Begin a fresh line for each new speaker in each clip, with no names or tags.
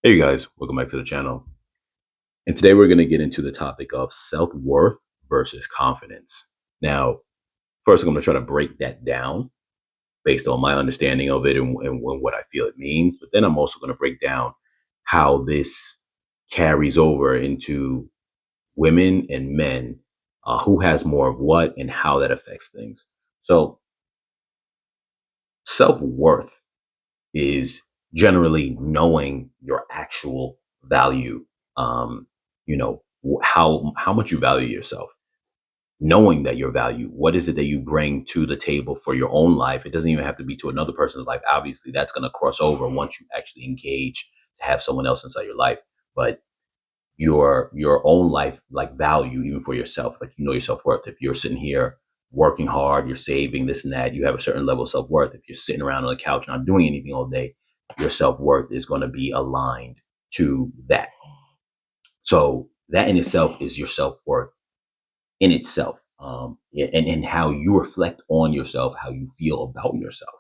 Hey you guys, welcome back to the channel. And today we're going to get into the topic of self-worth versus confidence. Now, first I'm going to try to break that down based on my understanding of it and what I feel it means. But then I'm also going to break down how this carries over into women and men, who has more of what and how that affects things. So self-worth is generally knowing your actual value. Um, how much you value yourself, knowing that your value. What is it that you bring to the table for your own life? It doesn't even have to be to another person's life. Obviously, that's going to cross over once you actually engage to have someone else inside your life. But your own life, like value, even for yourself, like your self worth. If you're sitting here working hard, you're saving this and that, you have a certain level of self worth. If you're sitting around on the couch not doing anything all day, your self worth is going to be aligned to that. So that in itself is your self worth in itself, and how you reflect on yourself, how you feel about yourself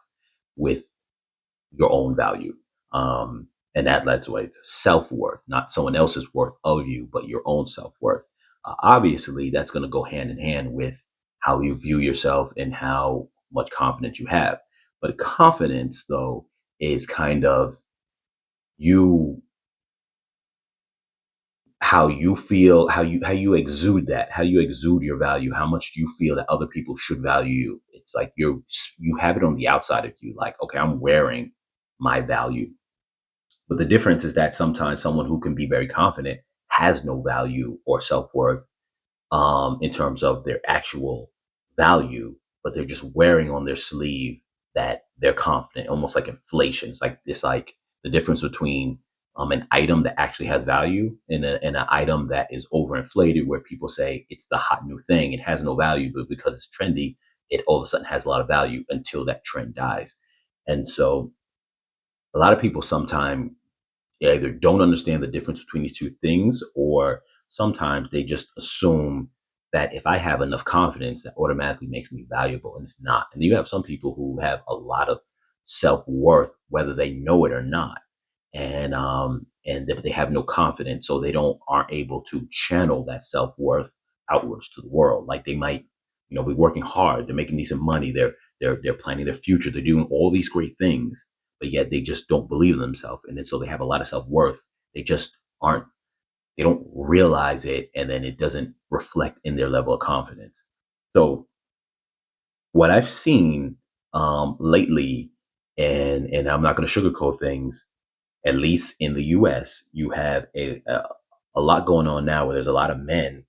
with your own value. And that lets away to self worth, not someone else's worth of you, but your own self worth. Obviously, that's going to go hand in hand with how you view yourself and how much confidence you have. But confidence, though, is kind of you, how you feel, how you exude that, how you exude your value, how much do you feel that other people should value you. It's like you have it on the outside of you, like, okay, I'm wearing my value. But the difference is that sometimes someone who can be very confident has no value or self-worth, in terms of their actual value, but they're just wearing on their sleeve that they're confident, almost like inflation. It's like the difference between an item that actually has value and an item that is overinflated, where people say it's the hot new thing. It has no value, but because it's trendy, it all of a sudden has a lot of value until that trend dies. And so a lot of people sometimes either don't understand the difference between these two things, or sometimes they just assume that if I have enough confidence, that automatically makes me valuable, and it's not. And you have some people who have a lot of self-worth, whether they know it or not, and that they have no confidence, so they don't aren't able to channel that self-worth outwards to the world. Like they might, be working hard, they're making decent money, they're planning their future, they're doing all these great things, but yet they just don't believe in themselves. And then so they have a lot of self worth. They just aren't, they don't realize it. And then it doesn't reflect in their level of confidence. So what I've seen, lately, and I'm not going to sugarcoat things, at least in the US, you have a lot going on now where there's a lot of men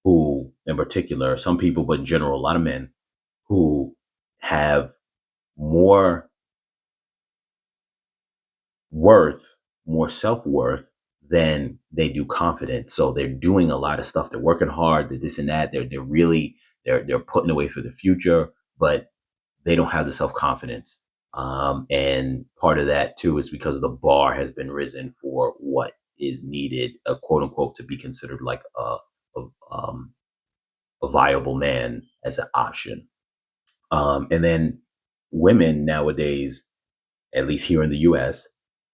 who, in particular, some people, but in general, a lot of men who have more worth, more self-worth than they do confidence. So they're doing a lot of stuff. They're working hard, they're this and that. They're really they're putting away for the future, but they don't have the self-confidence. And part of that too is because the bar has been risen for what is needed, quote unquote, to be considered like a, um, a viable man as an option. And then women nowadays, at least here in the US,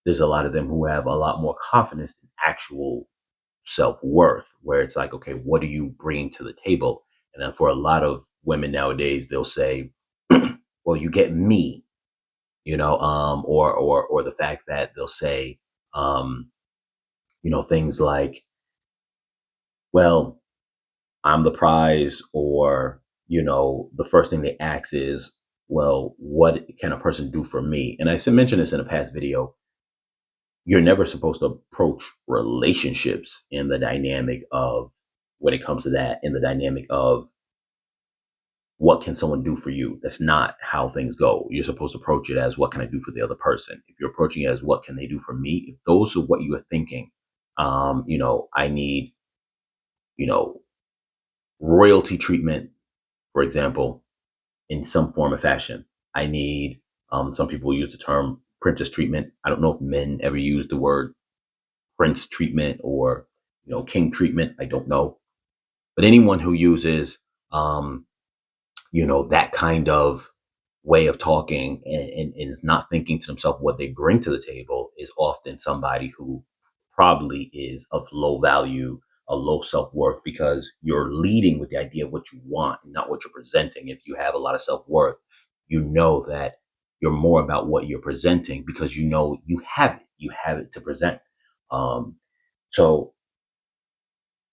there's a lot of them who have a lot more confidence in actual self worth, where it's like, okay, what are you bringing to the table? And then for a lot of women nowadays, they'll say, well, you get me, or the fact that they'll say, um, things like, well, I'm the prize, or, the first thing they ask is, well, what can a person do for me? And mentioned this in a past video. You're never supposed to approach relationships in the dynamic of, when it comes to that, in the dynamic of what can someone do for you. That's not how things go. You're supposed to approach it as, what can I do for the other person? If you're approaching it as, what can they do for me, if those are what you are thinking, I need, you know royalty treatment, for example, in some form or fashion. I need, some people use the term princess treatment. I don't know if men ever use the word prince treatment, or king treatment. I don't know, but anyone who uses, um that kind of way of talking and is not thinking to themselves what they bring to the table is often somebody who probably is of low value, a low self-worth, because you're leading with the idea of what you want and not what you're presenting. If you have a lot of self-worth, you know that you're more about what you're presenting because you know you have it to present. Um, so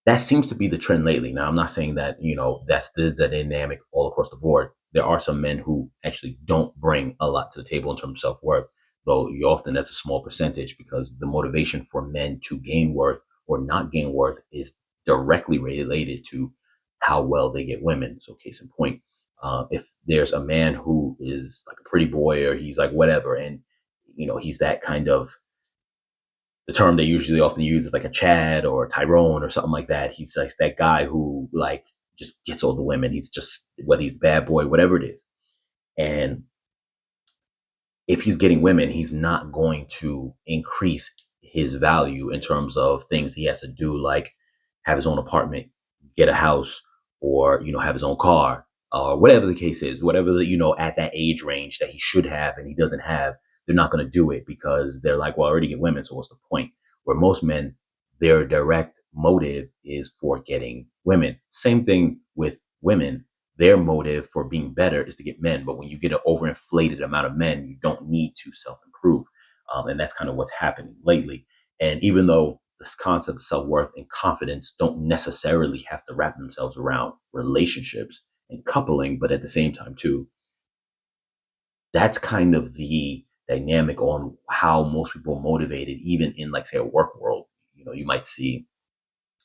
that seems to be the trend lately. Now, I'm not saying that, that's this the dynamic all across the board. There are some men who actually don't bring a lot to the table in terms of self-worth, though you often that's a small percentage because the motivation for men to gain worth or not gain worth is directly related to how well they get women. So case in point, if there's a man who is like a pretty boy or he's like whatever, and he's that kind of the term they usually often use is like a Chad or a Tyrone or something like that. He's like that guy who like just gets all the women. He's just whether he's bad boy, whatever it is. And if he's getting women, he's not going to increase his value in terms of things he has to do, like have his own apartment, get a house, or have his own car, or whatever the case is, whatever at that age range that he should have and he doesn't have. They're not going to do it because they're like, well, I already get women, so what's the point? Where most men, their direct motive is for getting women. Same thing with women, their motive for being better is to get men. But when you get an overinflated amount of men, you don't need to self improve. And that's kind of what's happening lately. And even though this concept of self worth and confidence don't necessarily have to wrap themselves around relationships and coupling, but at the same time, too, that's kind of the dynamic on how most people are motivated, even in, like, say, a work world. You might see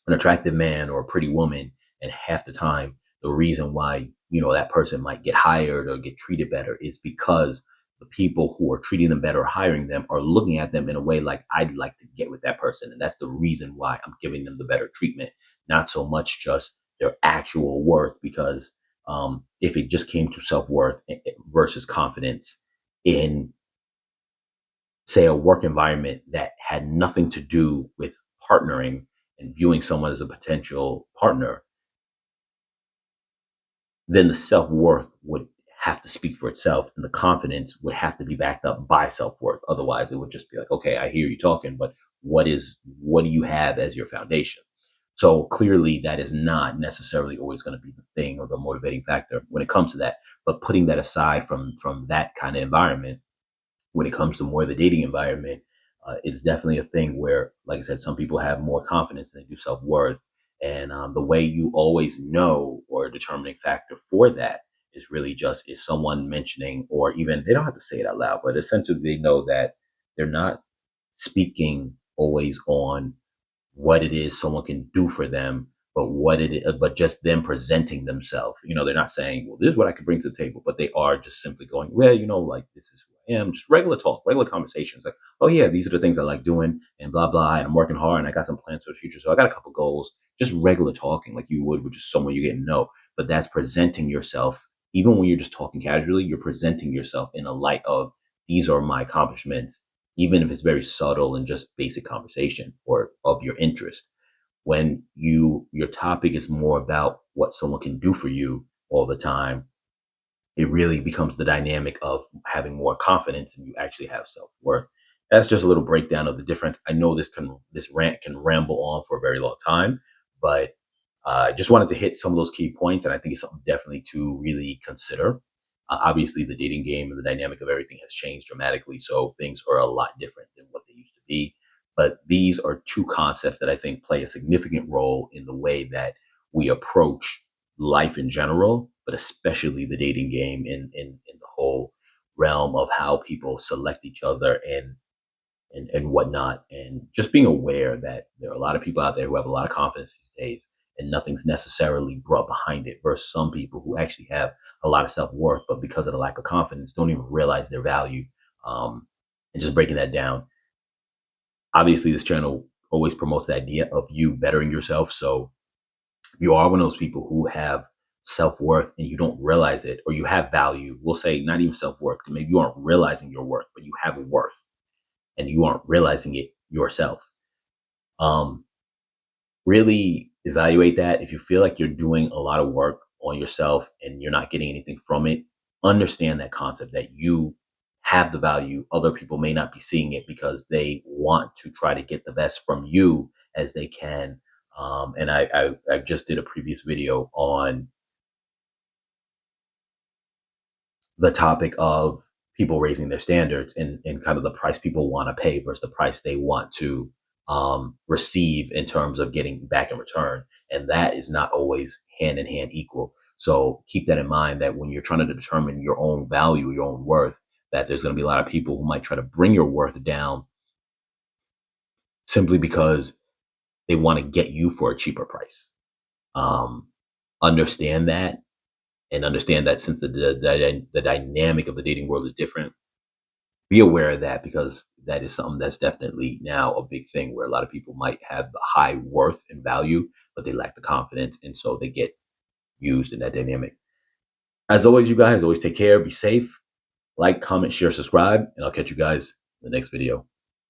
an attractive man or a pretty woman, and half the time the reason why that person might get hired or get treated better is because the people who are treating them better or hiring them are looking at them in a way like I'd like to get with that person, and that's the reason why I'm giving them the better treatment, not so much just their actual worth. Because if it just came to self-worth versus confidence in, say, a work environment that had nothing to do with partnering and viewing someone as a potential partner, then the self worth would have to speak for itself and the confidence would have to be backed up by self worth. Otherwise, it would just be like, okay, I hear you talking, but what do you have as your foundation? So clearly, that is not necessarily always going to be the thing or the motivating factor when it comes to that. But putting that aside from that kind of environment, when it comes to more of the dating environment, it's definitely a thing where, like I said, some people have more confidence than they do self worth. And the way you always know or a determining factor for that is really just is someone mentioning, or even they don't have to say it out loud, but essentially they know that they're not speaking always on what it is someone can do for them, but what it is, but just them presenting themselves. They're not saying, "Well, this is what I could bring to the table," but they are just simply going, "Well, like this is who I am." Just regular talk, regular conversations, like, "Oh yeah, these are the things I like doing," and blah blah. And I'm working hard, and I got some plans for the future, so I got a couple goals. Just regular talking, like you would with just someone you get to know. But that's presenting yourself. Even when you're just talking casually, you're presenting yourself in a light of these are my accomplishments, even if it's very subtle and just basic conversation or of your interest. When your topic is more about what someone can do for you all the time, it really becomes the dynamic of having more confidence and you actually have self-worth. That's just a little breakdown of the difference. I know this rant can ramble on for a very long time, but I just wanted to hit some of those key points, and I think it's something definitely to really consider. Obviously, the dating game and the dynamic of everything has changed dramatically, so things are a lot different than what they used to be. But these are two concepts that I think play a significant role in the way that we approach life in general, but especially the dating game in the whole realm of how people select each other and whatnot. And just being aware that there are a lot of people out there who have a lot of confidence these days and nothing's necessarily brought behind it versus some people who actually have a lot of self-worth, but because of the lack of confidence, don't even realize their value. Um, and just breaking that down. Obviously, this channel always promotes the idea of you bettering yourself. So if you are one of those people who have self-worth and you don't realize it, or you have value, we'll say not even self-worth, 'cause maybe you aren't realizing your worth, but you have a worth and you aren't realizing it yourself. Um, Really evaluate that. If you feel like you're doing a lot of work on yourself and you're not getting anything from it, understand that concept that you have the value. Other people may not be seeing it because they want to try to get the best from you as they can. And I just did a previous video on the topic of people raising their standards and kind of the price people want to pay versus the price they want to receive in terms of getting back in return. And that is not always hand in hand equal. So keep that in mind that when you're trying to determine your own value, your own worth, that there's going to be a lot of people who might try to bring your worth down simply because they want to get you for a cheaper price. Um, understand that and understand that since the dynamic of the dating world is different, be aware of that because that is something that's definitely now a big thing where a lot of people might have the high worth and value, but they lack the confidence. And so they get used in that dynamic. As always, you guys always take care, be safe, like, comment, share, subscribe, and I'll catch you guys in the next video.